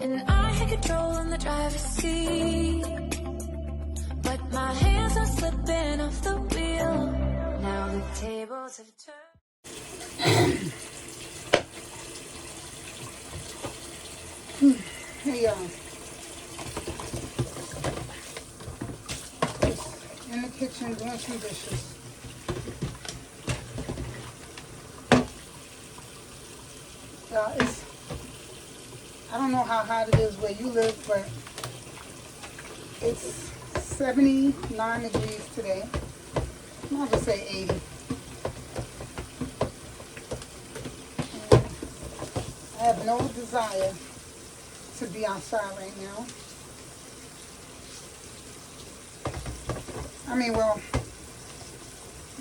And I had control in the driver's seat, but my hands are slipping off the wheel. Now the tables have turned. Hey y'all. In the kitchen doing some dishes. Y'all, I don't know how hot it is where you live, but it's 79 degrees today. I'll just say 80. And I have no desire to be outside right now. I mean, well,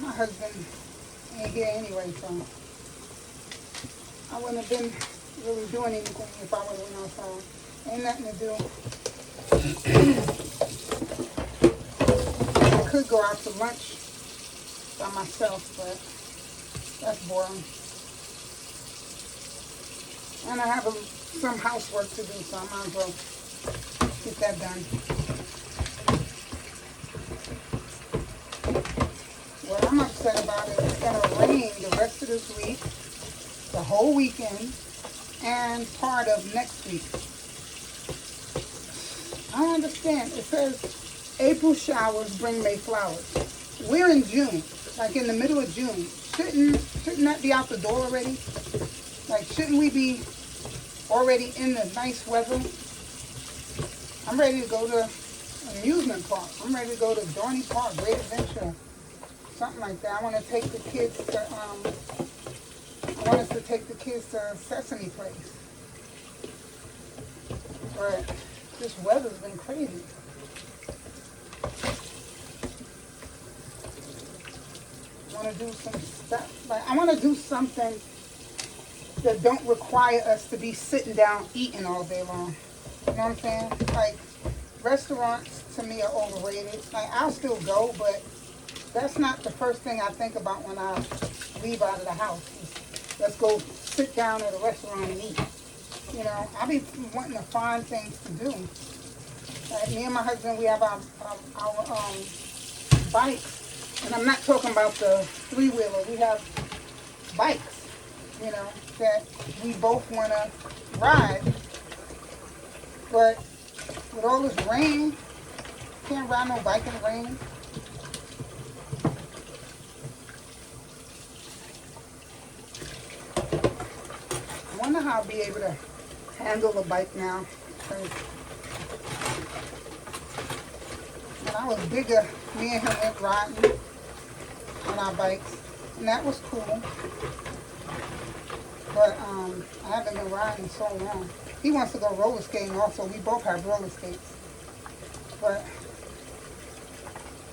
my husband ain't here anyway, so I wouldn't have been really doing anything if I wasn't outside. Ain't nothing to do. I could go out to lunch by myself, but that's boring. And I have some housework to do, so I might as well get that done. What I'm upset about is it's going to rain the rest of this week, the whole weekend, and part of next week. I don't understand. It says April showers bring May flowers. We're in June, like in the middle of June. Shouldn't that be out the door already? Like, shouldn't we be already in the nice weather? I'm ready to go to amusement park. I'm ready to go to Dorney Park, Great Adventure, something like that. I want to take the kids to I want us to take the kids to Sesame Place. But this weather's been crazy. I want to do some stuff. Like, I want to do something that don't require us to be sitting down eating all day long. You know what I'm saying? Like, restaurants to me are overrated. Like, I'll still go, but that's not the first thing I think about when I leave out of the house. Let's go sit down at a restaurant and eat. You know, I be wanting to find things to do. Like, me and my husband, we have our bikes. And I'm not talking about the three-wheeler. We have bikes, you know, that we both want to ride. But with all this rain, can't ride no bike in the rain. I wonder how I'll be able to handle the bike now. Because when I was bigger, me and him went riding on our bikes, and that was cool. But I haven't been riding so long. He wants to go roller skating also. We both have roller skates. But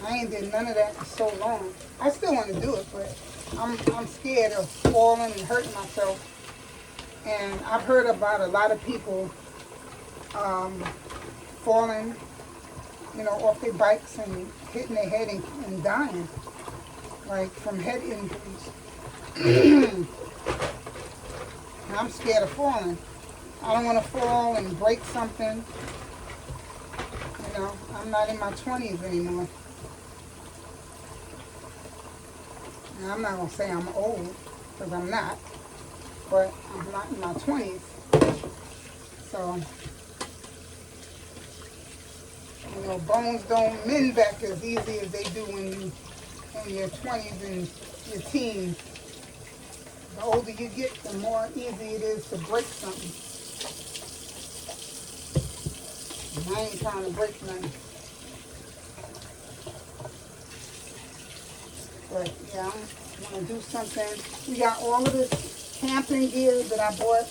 I ain't did none of that in so long. I still want to do it, but I'm scared of falling and hurting myself. And I've heard about a lot of people falling, you know, off their bikes and hitting their head and dying, like from head injuries. And I'm scared of falling. I don't want to fall and break something. You know, I'm not in my 20s anymore. And I'm not going to say I'm old, because I'm not. But I'm not in my 20s. So, you know, bones don't mend back as easy as they do when you in your 20s and your teens. The older you get, the more easy it is to break something. And I ain't trying to break nothing. But yeah, I want to do something. We got all of this camping gear that I bought,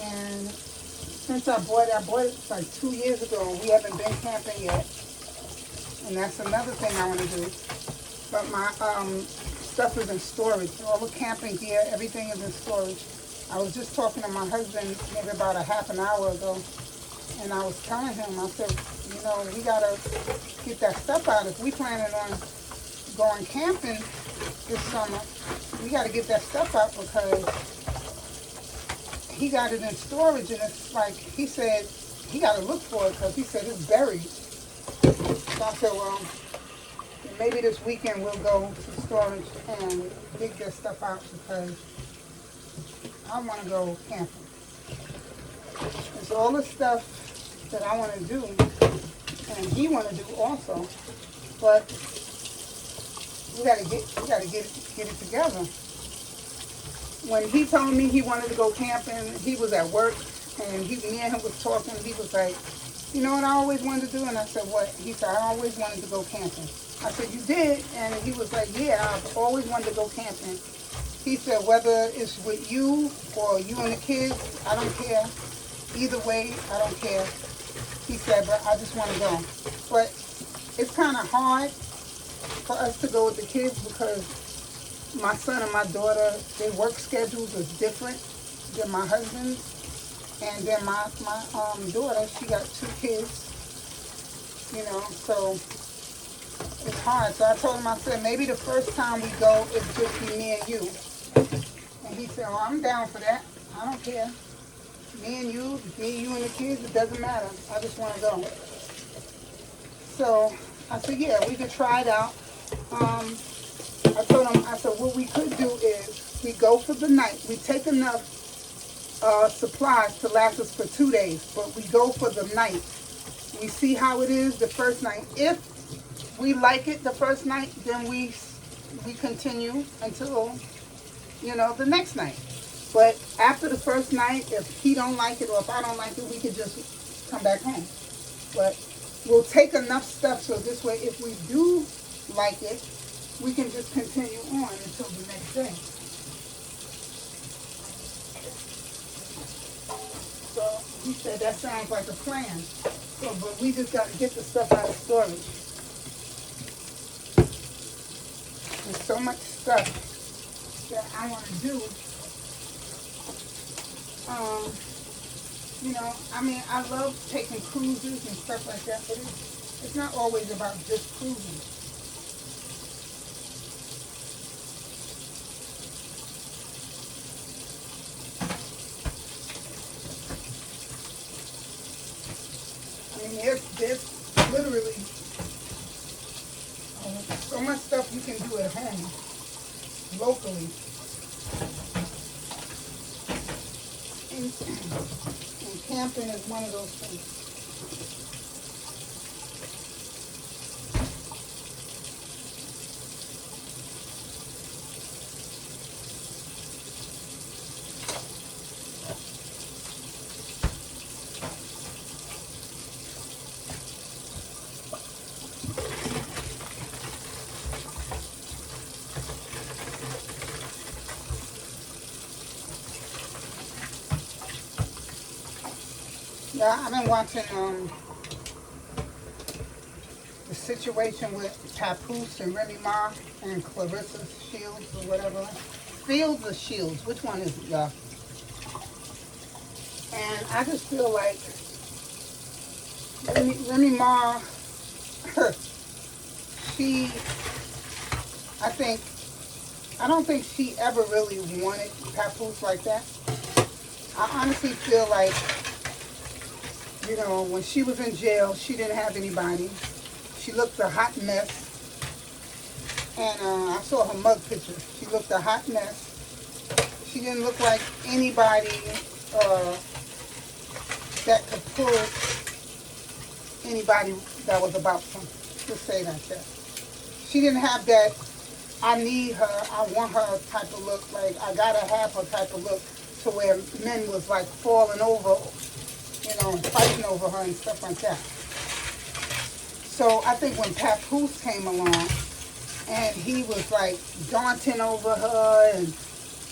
and since I bought it like 2 years ago. We haven't been camping yet, and that's another thing I want to do. But my stuff is in storage. All the camping gear, everything is in storage. I was just talking to my husband maybe about a half an hour ago, and I was telling him, I said, you know, we gotta get that stuff out. If we planning on going camping this summer, we got to get that stuff out, because he got it in storage, and it's like, he said, he got to look for it because he said it's buried. So I said, well, maybe this weekend we'll go to storage and dig this stuff out because I want to go camping. It's all the stuff that I want to do and he want to do also, but we gotta get it together. When he told me he wanted to go camping, he was at work, and me and him was talking. He was like, you know what I always wanted to do? And I said, what? He said, I always wanted to go camping. I said, you did? And he was like, yeah, I've always wanted to go camping. He said, whether it's with you or you and the kids, I don't care. Either way, I don't care. He said, but I just want to go. But it's kind of hard for us to go with the kids because my son and my daughter, their work schedules is different than my husband's. And then my daughter, she got 2 kids, you know, so it's hard. So I told him, I said, maybe the first time we go, it's just be me and you. And he said, well, I'm down for that. I don't care. Me and you and the kids, it doesn't matter. I just want to go. So I said, yeah, we could try it out. I told him, I said, what we could do is we go for the night. We take enough supplies to last us for 2 days, but we go for the night. We see how it is the first night. If we like it the first night, then we continue until, you know, the next night. But after the first night, if he don't like it or if I don't like it, we could just come back home. But we'll take enough stuff so this way, if we do like it, we can just continue on until the next day. So he said that sounds like a plan. So, but we just got to get the stuff out of storage. There's so much stuff that I want to do. You know, I mean, I love taking cruises and stuff like that, but it's not always about just cruising. I mean, there's literally so much stuff you can do at home, locally. And camping is one of those things. Yeah, I've been watching the situation with Papoose and Remy Ma and Clarissa Shields or whatever. Fields or Shields? Which one is it, y'all? And I just feel like Remy Ma, I don't think she ever really wanted Papoose like that. I honestly feel like, you know, when she was in jail, she didn't have anybody. She looked a hot mess. And I saw her mug picture. She looked a hot mess. She didn't look like anybody that could pull anybody that was about to say that. She didn't have that, I need her, I want her type of look. Like, I gotta have her type of look to where men was like falling over, you know, and fighting over her and stuff like that. So I think when Papoose came along and he was like daunting over her and,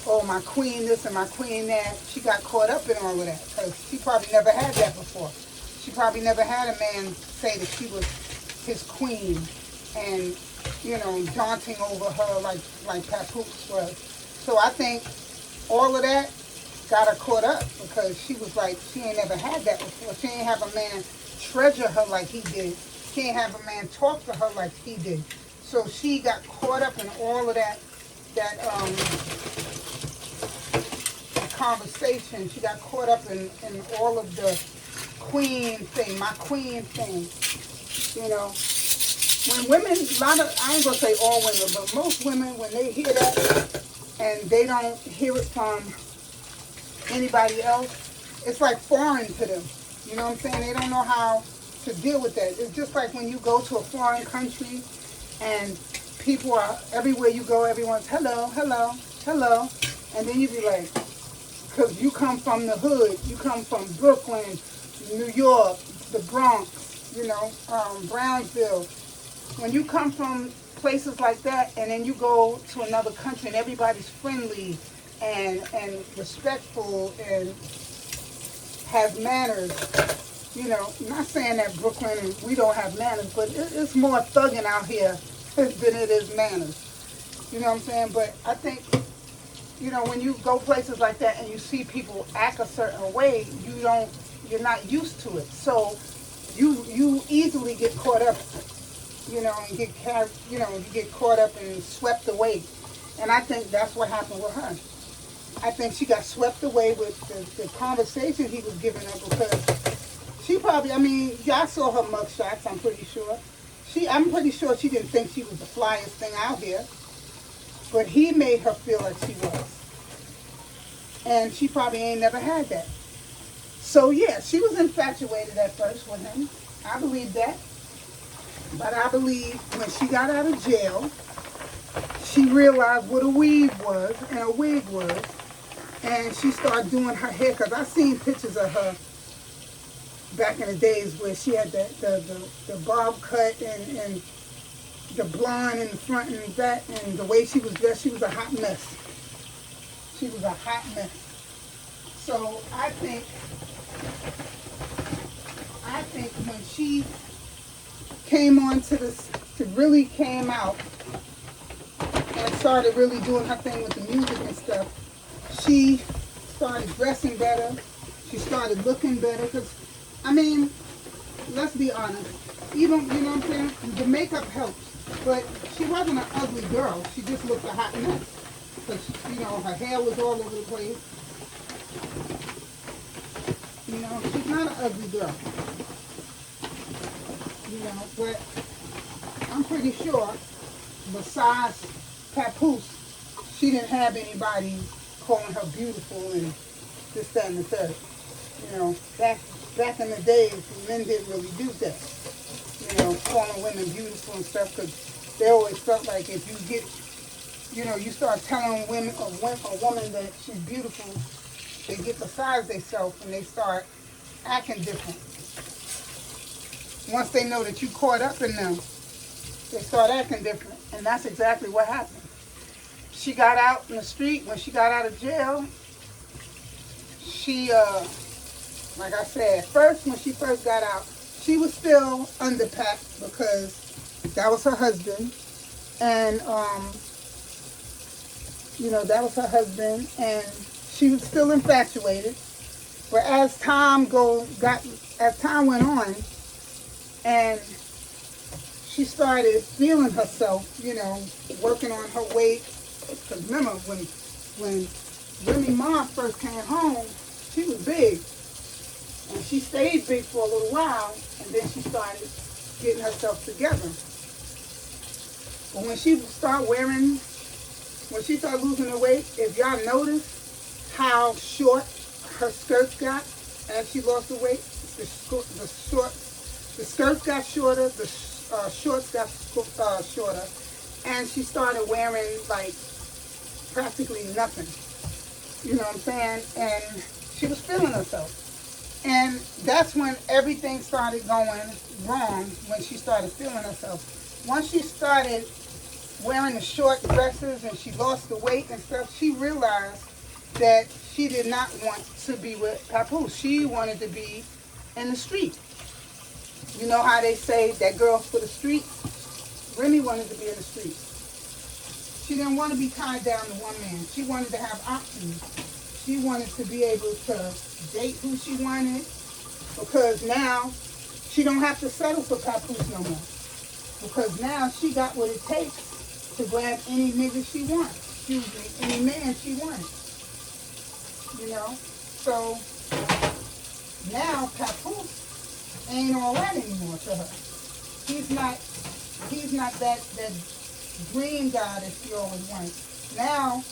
oh, my queen this and my queen that, she got caught up in all of that because she probably never had that before. She probably never had a man say that she was his queen and, you know, daunting over her like Papoose was. So I think all of that got her caught up because she was like, she ain't never had that before. She ain't have a man treasure her like he did. She ain't have a man talk to her like he did. So she got caught up in all of that conversation. She got caught up in all of the queen thing, my queen thing. You know, when women, I ain't gonna say all women, but most women, when they hear that and they don't hear it from anybody else, it's like foreign to them. You know what I'm saying? They don't know how to deal with that. It's just like when you go to a foreign country and people are, everywhere you go, everyone's hello, hello, hello. And then you be like, because you come from the hood, you come from Brooklyn, New York, the Bronx, you know, Brownsville. When you come from places like that and then you go to another country and everybody's friendly and respectful and has manners, you know, not saying that Brooklyn and we don't have manners, but it's more thugging out here than it is manners. You know what I'm saying? But I think, you know, when you go places like that and you see people act a certain way, you're not used to it. So you easily get caught up, you know, and get carried, you know, you get caught up and swept away. And I think that's what happened with her. I think she got swept away with the conversation he was giving her, because she probably, I mean, y'all saw her mug shots, I'm pretty sure. I'm pretty sure she didn't think she was the flyest thing out here. But he made her feel like she was. And she probably ain't never had that. So yeah, she was infatuated at first with him. I believe that. But I believe when she got out of jail, she realized what a weave was and a wig was. And she started doing her hair, because I seen pictures of her back in the days where she had the bob cut and the blonde in the front and back, and the way she was dressed, she was a hot mess. She was a hot mess. So I think when she came on to this, really came out and started really doing her thing with the music and stuff, she started dressing better. She started looking better. Because, I mean, let's be honest. Even, you know what I'm saying? The makeup helps. But she wasn't an ugly girl. She just looked a hot mess. Because, you know, her hair was all over the place. You know, she's not an ugly girl. You know, but I'm pretty sure, besides Papoose, she didn't have anybody calling her beautiful and this, that, and the third. You know, back in the days, men didn't really do that. You know, calling women beautiful and stuff, because they always felt like if you get, you know, you start telling a woman that she's beautiful, they get beside themselves and they start acting different. Once they know that you caught up in them, they start acting different. And that's exactly what happened. She got out in the street. When she got out of jail, she, like I said, when she first got out, she was still underpacked because that was her husband. And, you know, that was her husband. And she was still infatuated. But as time went on, and she started feeling herself, you know, working on her weight. Because remember, when Remy mom first came home, she was big. And she stayed big for a little while, and then she started getting herself together. But when she started losing her weight, if y'all notice how short her skirts got as she lost the weight, the skirts got shorter, the shorts got shorter, and she started wearing like practically nothing. You know what I'm saying? And she was feeling herself. And that's when everything started going wrong, when she started feeling herself. Once she started wearing the short dresses and she lost the weight and stuff, she realized that she did not want to be with Papoose. She wanted to be in the street. You know how they say that girl's for the streets? Remy wanted to be in the streets. She didn't want to be tied down to one man. She wanted to have options. She wanted to be able to date who she wanted, because now she don't have to settle for Papoose no more. Because now she got what it takes to grab any nigga she wants. Excuse me, any man she wants. you know. So now Papoose ain't all that anymore to her. He's not that dream guy that she always wanted. Now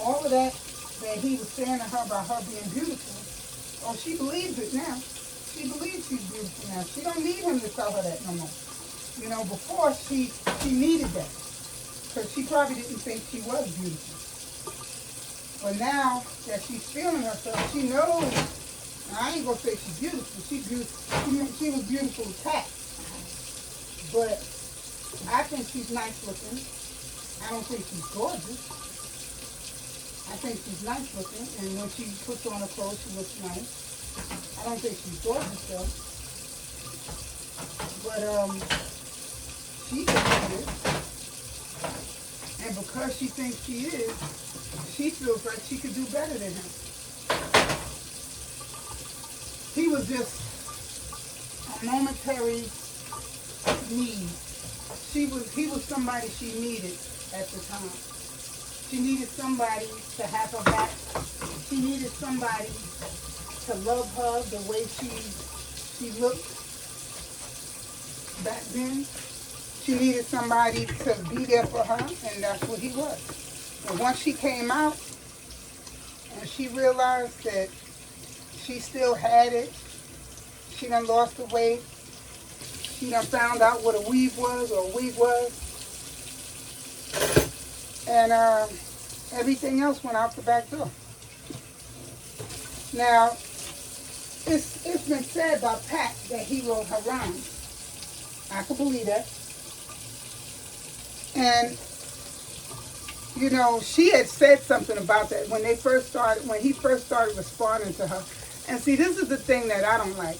all of that he was saying to her about her being beautiful, oh, she believes it now. She believes she's beautiful now. She don't need him to tell her that no more. You know, before she needed that. Because she probably didn't think she was beautiful. But now that she's feeling herself, she knows. Now, I ain't going to say she's beautiful. She's beautiful. She was beautiful as heck. But I think she's nice looking. I don't think she's gorgeous. I think she's nice looking. And when she puts on her clothes, she looks nice. I don't think she's gorgeous though. But she thinks she is. And because she thinks she is, she feels like she could do better than him. He was just a momentary need. He was somebody she needed at the time. She needed somebody to have her back. She needed somebody to love her the way she looked back then. She needed somebody to be there for her, and that's what he was. And once she came out and she realized that she still had it, she done lost the weight, she done found out what a weave was or a wig was, and everything else went out the back door. Now, it's been said by Pat that he wrote her rhymes. I can believe that. And, you know, she had said something about that when he first started responding to her. And see, this is the thing that I don't like.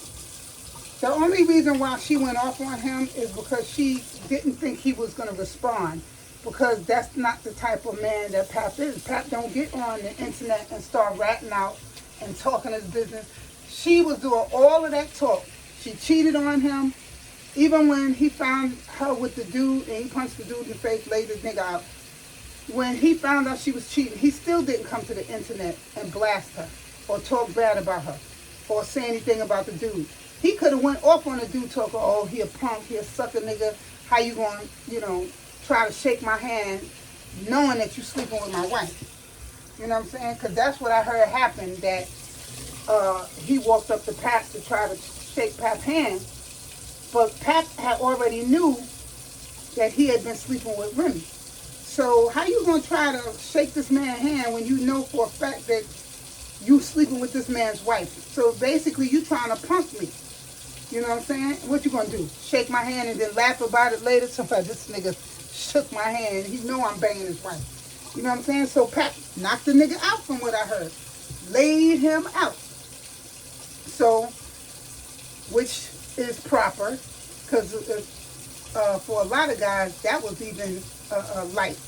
The only reason why she went off on him is because she didn't think he was going to respond. Because that's not the type of man that Pap is. Pap don't get on the internet and start ratting out and talking his business. She was doing all of that talk. She cheated on him. Even when he found her with the dude and he punched the dude in the face, laid the nigga out. When he found out she was cheating, he still didn't come to the internet and blast her or talk bad about her or say anything about the dude. He could have went off on the dude talking, oh, he a punk, he a sucker nigga. How you going to, try to shake my hand knowing that you sleeping with my wife? You know what I'm saying? Because that's what I heard happen, that he walked up to Pat to try to shake Pat's hand. But Pat had already knew that he had been sleeping with Remy. So how you going to try to shake this man's hand when you know for a fact that you sleeping with this man's wife? So basically you trying to punk me. You know what I'm saying? What you going to do? Shake my hand and then laugh about it later? Somebody, this nigga shook my hand. He know I'm banging his wife. You know what I'm saying? So Pat knocked the nigga out from what I heard. Laid him out. So, which is proper, because for a lot of guys, that was even light.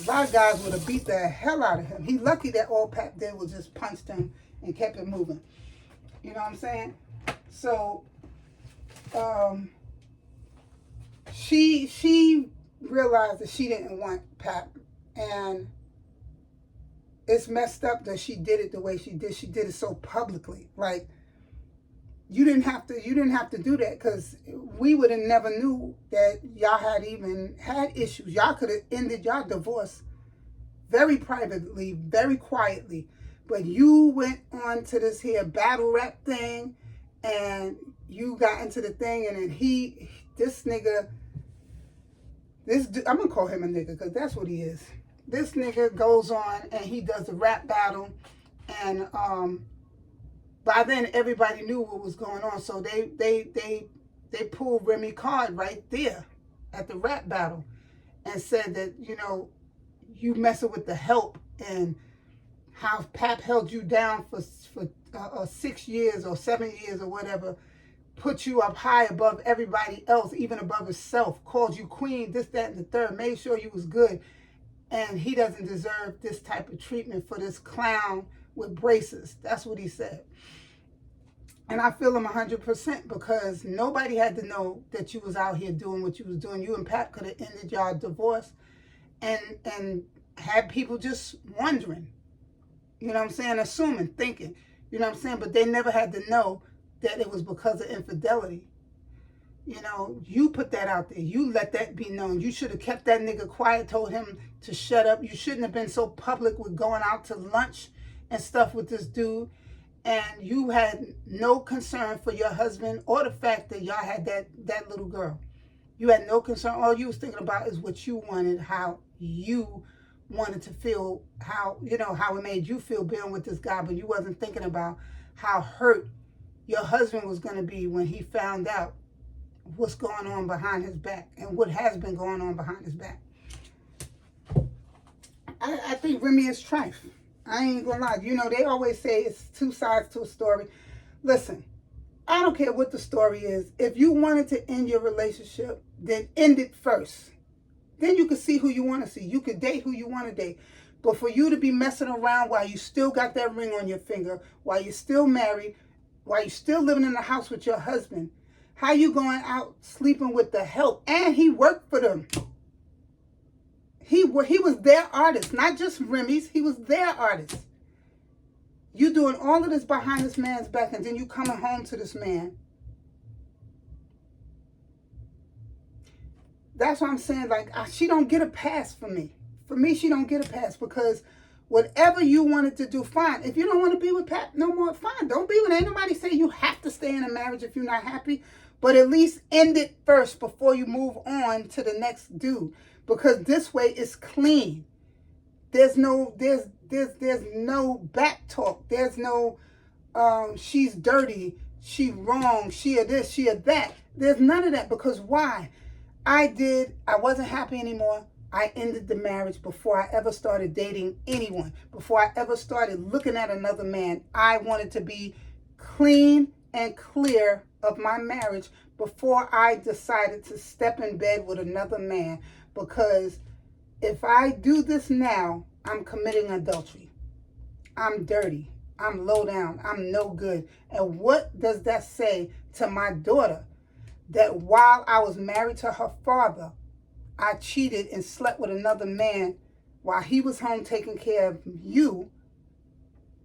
A lot of guys would have beat the hell out of him. He lucky that all Pat did was just punched him and kept it moving. You know what I'm saying? So, she realized that she didn't want Pat, and it's messed up that she did it the way she did. She did it so publicly. Like, you didn't have to do that, because we would have never knew that y'all had even had issues. Y'all could have ended y'all divorce very privately, very quietly. But you went on to this here battle rap thing, and you got into the thing, and then this nigga, I'm gonna call him a nigga because that's what he is. This nigga goes on and he does the rap battle, and by then everybody knew what was going on, so they pulled Remy card right there at the rap battle and said that, you messing with the help, and how Pap held you down for 6 years or 7 years or whatever, put you up high above everybody else, even above himself, called you queen, this, that, and the third, made sure you was good, and he doesn't deserve this type of treatment for this clown with braces. That's what he said. And I feel him 100%, because nobody had to know that you was out here doing what you was doing. You and Pat could have ended y'all divorce and had people just wondering. You know what I'm saying? Assuming, thinking. You know what I'm saying? But they never had to know that it was because of infidelity. You know, you put that out there. You let that be known. You should have kept that nigga quiet, told him to shut up. You shouldn't have been so public with going out to lunch and stuff with this dude. And you had no concern for your husband or the fact that y'all had that little girl. You had no concern. All you was thinking about is what you wanted, how you wanted to feel, how, you know, how it made you feel being with this guy. But you wasn't thinking about how hurt your husband was going to be when he found out what's going on behind his back and what has been going on behind his back. I think Remy is trife. I ain't gonna lie. You know, they always say it's two sides to a story. Listen, I don't care what the story is. If you wanted to end your relationship, then end it first. Then you can see who you want to see. You can date who you want to date. But for you to be messing around while you still got that ring on your finger, while you're still married, while you're still living in the house with your husband, how you going out sleeping with the help? And he worked for them. He was their artist, not just Remy's. He was their artist. You doing all of this behind this man's back, and then you coming home to this man. That's what I'm saying. Like, she don't get a pass for me. For me, she don't get a pass because whatever you wanted to do, fine. If you don't want to be with Pat no more, fine. Don't be with. Ain't nobody say you have to stay in a marriage if you're not happy. But at least end it first before you move on to the next dude. Because this way it's clean. There's no back talk. There's no she's dirty, she wrong, she a this, she a that. There's none of that. Because why? I wasn't happy anymore. I ended the marriage before I ever started dating anyone. Before I ever started looking at another man. I wanted to be clean and clear of my marriage before I decided to step in bed with another man. Because if I do this now, I'm committing adultery. I'm dirty. I'm low down. I'm no good. And what does that say to my daughter? That while I was married to her father, I cheated and slept with another man while he was home taking care of you,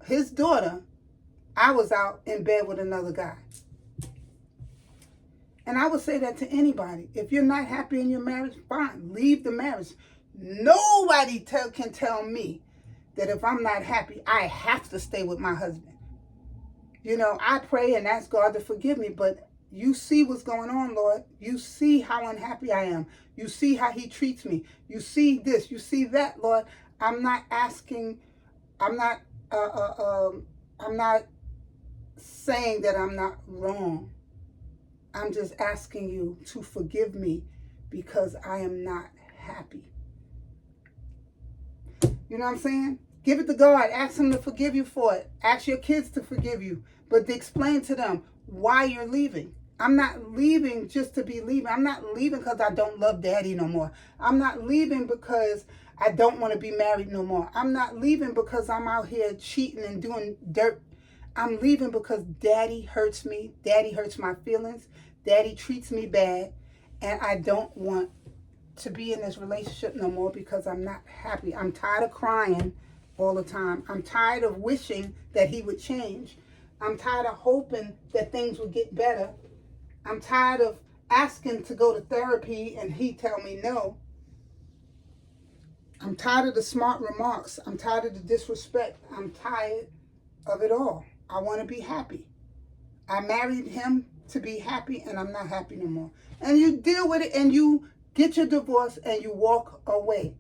his daughter. I was out in bed with another guy. And I would say that to anybody. If you're not happy in your marriage, fine, leave the marriage. Nobody can tell me that if I'm not happy, I have to stay with my husband. You know, I pray and ask God to forgive me, but you see what's going on, Lord. You see how unhappy I am. You see how he treats me. You see this, you see that, Lord. I'm not asking, I'm not saying that I'm not wrong. I'm just asking you to forgive me because I am not happy. You know what I'm saying? Give it to God. Ask him to forgive you for it. Ask your kids to forgive you. But explain to them why you're leaving. I'm not leaving just to be leaving. I'm not leaving because I don't love daddy no more. I'm not leaving because I don't want to be married no more. I'm not leaving because I'm out here cheating and doing dirt. I'm leaving because daddy hurts me. Daddy hurts my feelings. Daddy treats me bad. And I don't want to be in this relationship no more because I'm not happy. I'm tired of crying all the time. I'm tired of wishing that he would change. I'm tired of hoping that things would get better. I'm tired of asking to go to therapy and he tell me no. I'm tired of the smart remarks. I'm tired of the disrespect. I'm tired of it all. I want to be happy. I married him to be happy and I'm not happy no more. And you deal with it and you get your divorce and you walk away.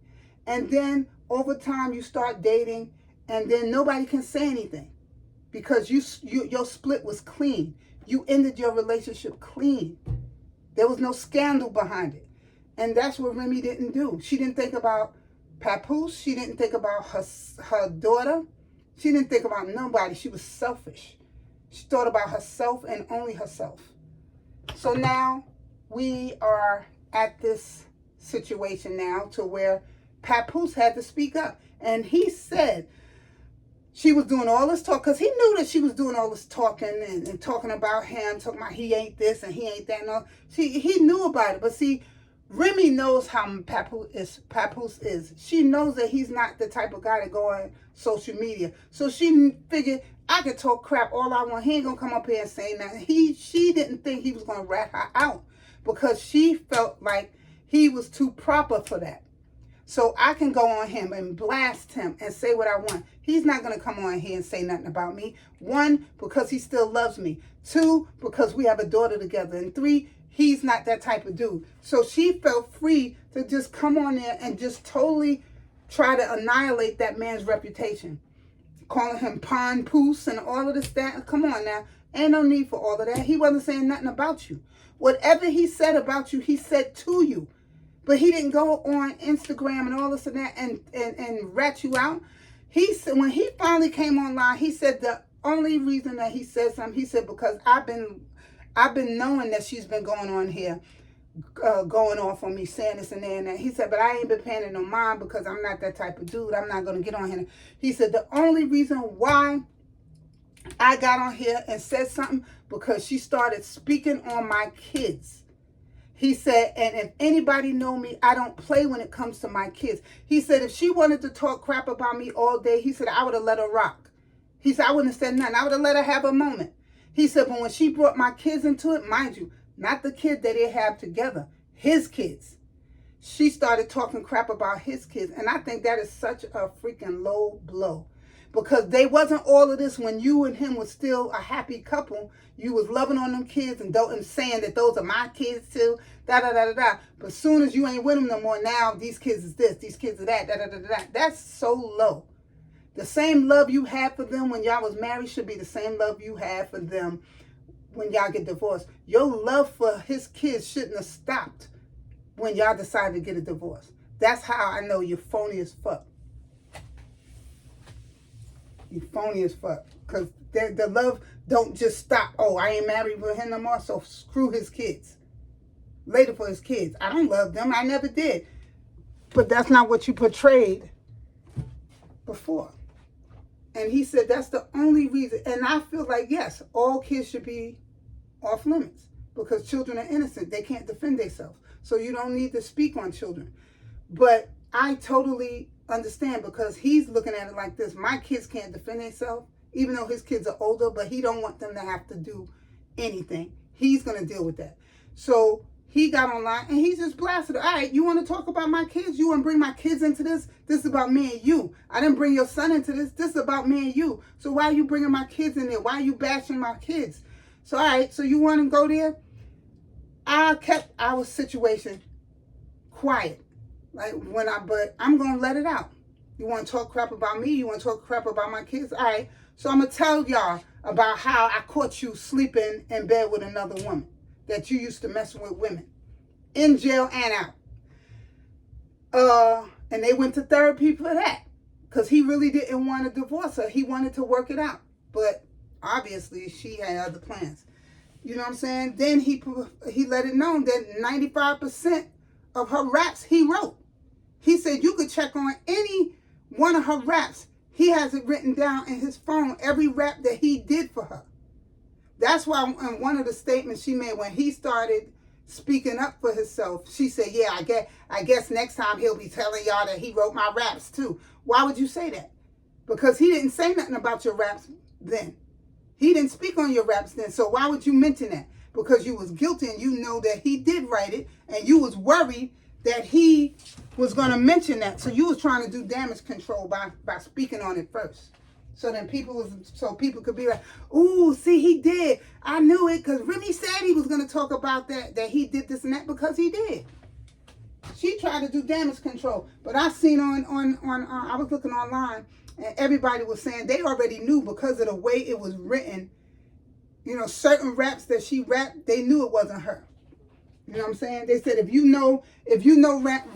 And then over time you start dating and then nobody can say anything because your split was clean. You ended your relationship clean. There was no scandal behind it. And that's what Remy didn't do. She didn't think about Papoose. She didn't think about her daughter. She didn't think about nobody. She was selfish. She thought about herself and only herself. So now we are at this situation now to where Papoose had to speak up. And he said she was doing all this talk because he knew that she was doing all this talking and talking about him, talking about he ain't this and he ain't that. And all. He knew about it. But see, Remy knows how Papoose is. She knows that he's not the type of guy to go on social media. So she figured, I could talk crap all I want. He ain't gonna come up here and say nothing. She didn't think he was gonna rat her out because she felt like he was too proper for that. So I can go on him and blast him and say what I want. He's not going to come on here and say nothing about me. 1, because he still loves me. 2, because we have a daughter together. And 3, he's not that type of dude. So she felt free to just come on there and just totally try to annihilate that man's reputation. Calling him Papoose and all of this, that. Come on now. Ain't no need for all of that. He wasn't saying nothing about you. Whatever he said about you, he said to you. But he didn't go on Instagram and all this and that and rat you out. He said, when he finally came online, he said the only reason that he said something, he said, because I've been knowing that she's been going on here, going off on me, saying this and that and that. He said, but I ain't been paying it no mind because I'm not that type of dude. I'm not going to get on here. He said, the only reason why I got on here and said something, because she started speaking on my kids. He said, and if anybody know me, I don't play when it comes to my kids. He said, if she wanted to talk crap about me all day, he said, I would have let her rock. He said, I wouldn't have said nothing. I would have let her have a moment. He said, but when she brought my kids into it, mind you, not the kid that they have together, his kids. She started talking crap about his kids. And I think that is such a freaking low blow. Because they wasn't all of this when you and him was still a happy couple. You was loving on them kids and saying that those are my kids too. Da-da-da-da-da. But as soon as you ain't with them no more, now these kids is this, these kids are that. Da-da-da-da-da. That's so low. The same love you had for them when y'all was married should be the same love you had for them when y'all get divorced. Your love for his kids shouldn't have stopped when y'all decided to get a divorce. That's how I know you're phony as fuck. You phony as fuck. Because the love don't just stop. Oh, I ain't married with him no more, so screw his kids. Later for his kids. I don't love them. I never did. But that's not what you portrayed before. And he said that's the only reason. And I feel like, yes, all kids should be off limits. Because children are innocent. They can't defend themselves. So you don't need to speak on children. But I totally understand, because he's looking at it like this. My kids can't defend themselves, even though his kids are older, but he don't want them to have to do anything. He's going to deal with that. So he got online and he just blasted her. All right, you want to talk about my kids? You want to bring my kids into this? This is about me and you. I didn't bring your son into this. This is about me and you. So why are you bringing my kids in there? Why are you bashing my kids? So, all right, so you want to go there? I kept our situation quiet. But I'm going to let it out. You want to talk crap about me? You want to talk crap about my kids? All right. So I'm going to tell y'all about how I caught you sleeping in bed with another woman. That you used to mess with women. In jail and out. And they went to therapy for that. Because he really didn't want to divorce her. He wanted to work it out. But obviously she had other plans. You know what I'm saying? Then he let it known that 95% of her raps he wrote. He said you could check on any one of her raps. He has it written down in his phone, every rap that he did for her. That's why in one of the statements she made when he started speaking up for himself, she said, yeah, I guess next time he'll be telling y'all that he wrote my raps too. Why would you say that? Because he didn't say nothing about your raps then. He didn't speak on your raps then. So why would you mention that? Because you was guilty and you know that he did write it and you was worried that he was going to mention that. So you was trying to do damage control by speaking on it first. So then people could be like, ooh, see, he did. I knew it because Remy said he was going to talk about that he did this and that, because he did. She tried to do damage control. But I seen I was looking online and everybody was saying they already knew because of the way it was written. You know, certain raps that she rapped, they knew it wasn't her. You know what I'm saying? They said if you know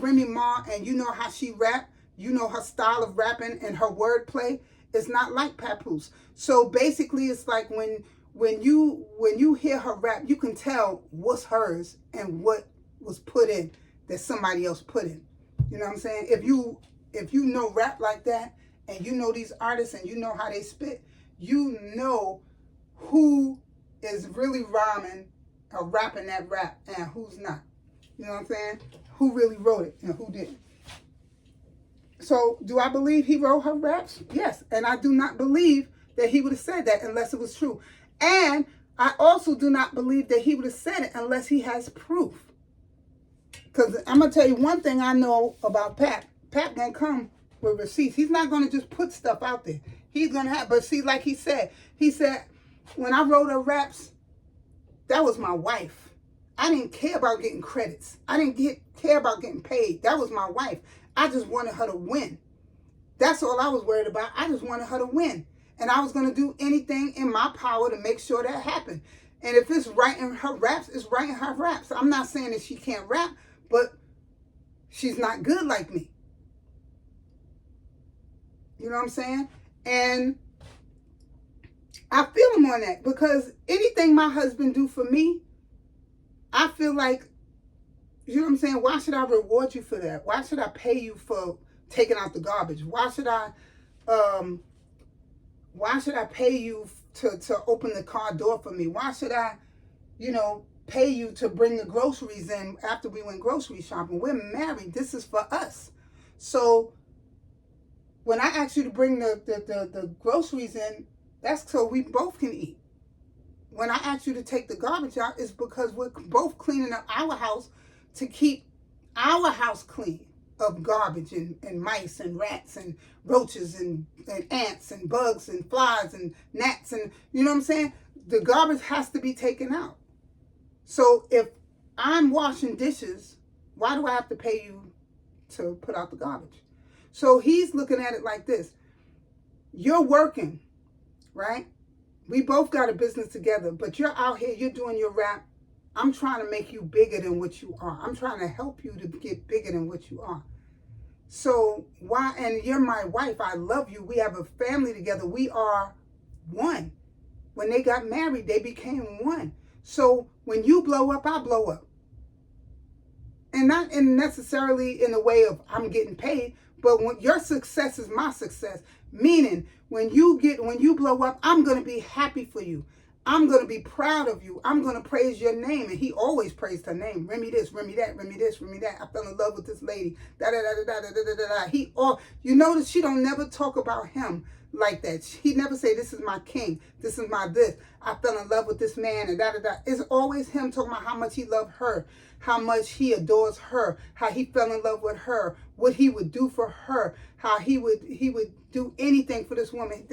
Remy Ma and you know how she rap, you know her style of rapping and her wordplay, it's not like Papoose. So basically it's like when you hear her rap, you can tell what's hers and what was put in that somebody else put in. You know what I'm saying? If you know rap like that and you know these artists and you know how they spit, you know who is really rhyming or rapping that rap and who's not. You know what I'm saying? Who really wrote it and who didn't. So do I believe he wrote her raps? Yes. And I do not believe that he would have said that unless it was true. And I also do not believe that he would have said it unless he has proof. Because I'm going to tell you one thing I know about Pat. Pat going to come with receipts. He's not going to just put stuff out there. He's going to have, but see, like he said, when I wrote her raps, that was my wife. I didn't care about getting credits. I didn't care about getting paid. That was my wife. I just wanted her to win. That's all I was worried about. I just wanted her to win. And I was going to do anything in my power to make sure that happened. And if it's writing her raps, it's writing her raps. I'm not saying that she can't rap, but she's not good like me. You know what I'm saying? And I feel him on that because anything my husband do for me, I feel like, you know what I'm saying? Why should I reward you for that? Why should I pay you for taking out the garbage? Why should I pay you to open the car door for me? Why should I, pay you to bring the groceries in after we went grocery shopping? We're married. This is for us. So when I ask you to bring the groceries in, that's so we both can eat. When I ask you to take the garbage out, it's because we're both cleaning up our house to keep our house clean of garbage and mice and rats and roaches and ants and bugs and flies and gnats and, you know what I'm saying? The garbage has to be taken out. So if I'm washing dishes, why do I have to pay you to put out the garbage? So he's looking at it like this. You're working, right? We both got a business together, but you're out here, you're doing your rap. I'm trying to make you bigger than what you are. I'm trying to help you to get bigger than what you are. So why, and you're my wife. I love you. We have a family together. We are one. When they got married, they became one. So when you blow up, I blow up. And not necessarily in the way of I'm getting paid, but when your success is my success. Meaning, when you blow up, I'm going to be happy for you. I'm going to be proud of you. I'm going to praise your name. And he always praised her name. Remy this, Remy that, Remy this, Remy that. I fell in love with this lady. Da da da da da da da da. You notice she don't never talk about him like that. He never say, this is my king. This is my this. I fell in love with this man and da da da. It's always him talking about how much he loved her, how much he adores her, how he fell in love with her, what he would do for her, how he would do anything for this woman.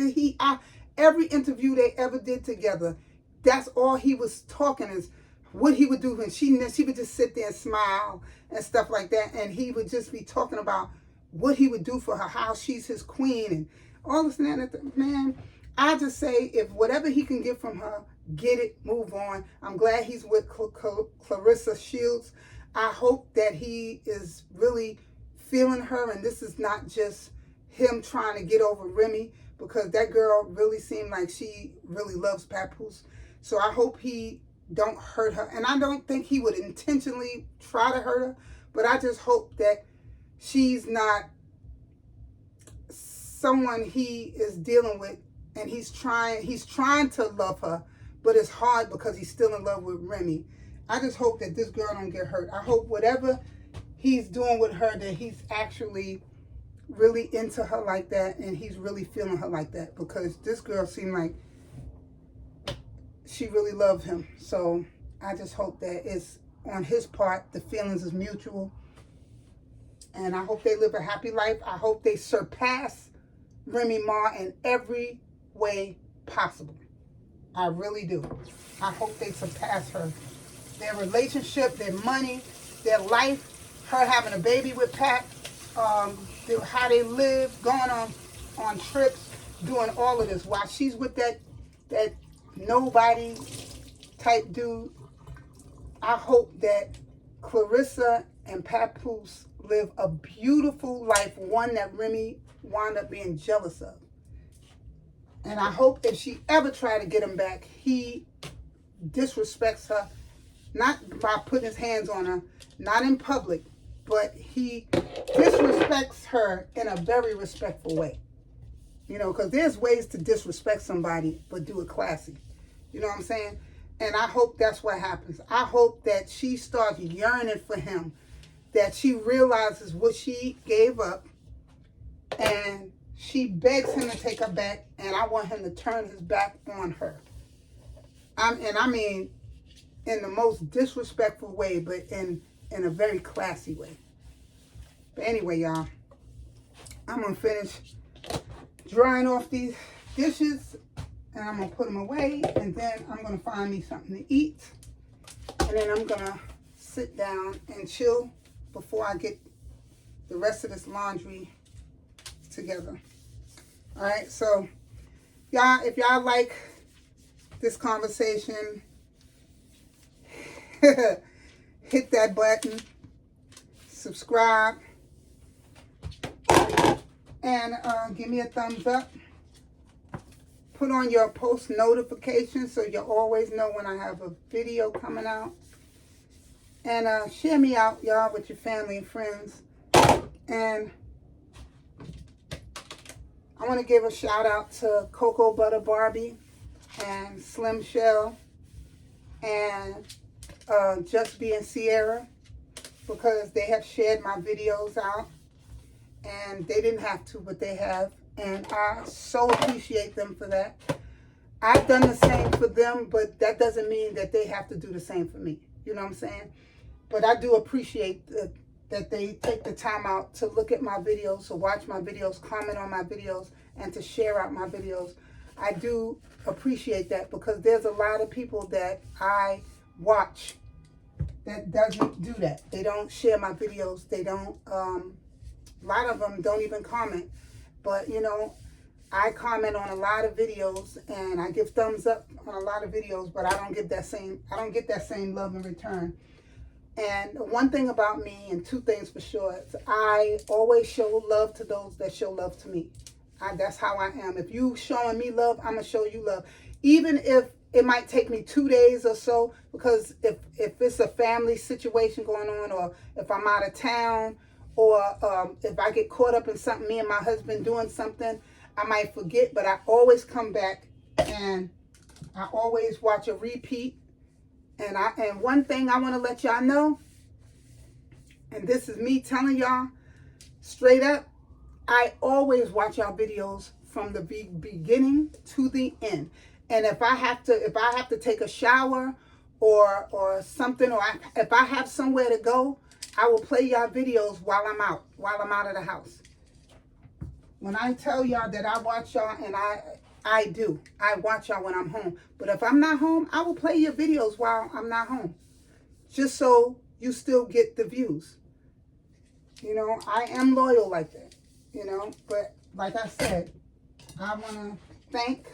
Every interview they ever did together, that's all he was talking is what he would do. And she would just sit there and smile and stuff like that. And he would just be talking about what he would do for her, how she's his queen and all this and that. Man, I just say if whatever he can get from her, get it, move on. I'm glad he's with Clarissa Shields. I hope that he is really feeling her and this is not just him trying to get over Remy, because that girl really seemed like she really loves Papoose. So I hope he don't hurt her. And I don't think he would intentionally try to hurt her, but I just hope that she's not someone he is dealing with and he's trying to love her, but it's hard because he's still in love with Remy. I just hope that this girl don't get hurt. I hope whatever he's doing with her, that he's actually really into her like that and he's really feeling her like that, because this girl seemed like she really loved him. So I just hope that it's on his part, the feelings is mutual, and I hope they live a happy life. I hope they surpass Remy Ma in every way possible. I really do. I hope they surpass her. Their relationship, their money, their life, her having a baby with Pat, how they live, going on trips, doing all of this while she's with that nobody type dude. I hope that Clarissa and Papoose live a beautiful life, one that Remy wound up being jealous of. And I hope if she ever try to get him back, he disrespects her, not by putting his hands on her, not in public, but he disrespects her in a very respectful way. You know, because there's ways to disrespect somebody, but do it classy. You know what I'm saying? And I hope that's what happens. I hope that she starts yearning for him, that she realizes what she gave up, and she begs him to take her back, and I want him to turn his back on her. I mean, in the most disrespectful way, but in a very classy way. But anyway, y'all, I'm going to finish drying off these dishes, and I'm going to put them away, and then I'm going to find me something to eat, and then I'm going to sit down and chill before I get the rest of this laundry together. All right, so y'all, if y'all like this conversation, hit that button, subscribe, and give me a thumbs up. Put on your post notifications so you always know when I have a video coming out. And share me out, y'all, with your family and friends. And I want to give a shout out to Cocoa Butter Barbie and Slim Shell and Just Being Sierra, because they have shared my videos out. And they didn't have to, but they have. And I so appreciate them for that. I've done the same for them, but that doesn't mean that they have to do the same for me. You know what I'm saying? But I do appreciate that they take the time out to look at my videos, to watch my videos, comment on my videos, and to share out my videos. I do appreciate that, because there's a lot of people that I watch that doesn't do that. They don't share my videos. They don't, a lot of them don't even comment. But, you know, I comment on a lot of videos, and I give thumbs up on a lot of videos, but I don't get that same love in return. And one thing about me, and two things for sure, is I always show love to those that show love to me. That's how I am. If you showing me love, I'm going to show you love. Even if it might take me 2 days or so, because if it's a family situation going on, or if I'm out of town, or if I get caught up in something, me and my husband doing something, I might forget, but I always come back, and I always watch a repeat. And one thing I want to let y'all know, and this is me telling y'all straight up, I always watch y'all videos from the beginning to the end. And if I have to take a shower or something, or if I have somewhere to go, I will play y'all videos while I'm out of the house. When I tell y'all that I watch y'all, and I do. I watch y'all when I'm home. But if I'm not home, I will play your videos while I'm not home, just so you still get the views. You know, I am loyal like that, you know. But like I said, I want to thank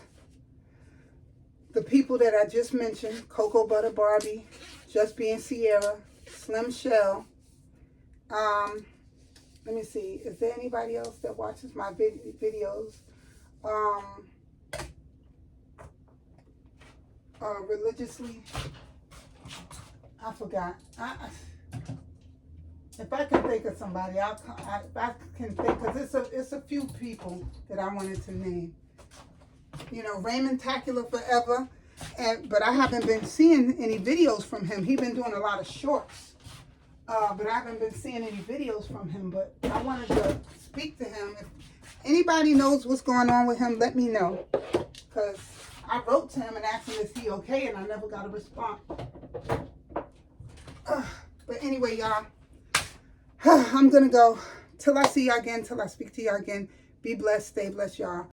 the people that I just mentioned: Cocoa Butter Barbie, Just Being Sierra, Slim Shell. Let me see. Is there anybody else that watches my videos? Religiously? I forgot. If I can think of somebody, if I can think, because it's a few people that I wanted to name. You know, Raymond Tacular Forever, but I haven't been seeing any videos from him. He's been doing a lot of shorts. But I haven't been seeing any videos from him, but I wanted to speak to him. If anybody knows what's going on with him, let me know. Because I wrote to him and asked him, is he okay? And I never got a response. But anyway, y'all, I'm going to go. Till I see y'all again, till I speak to y'all again. Be blessed, stay blessed, y'all.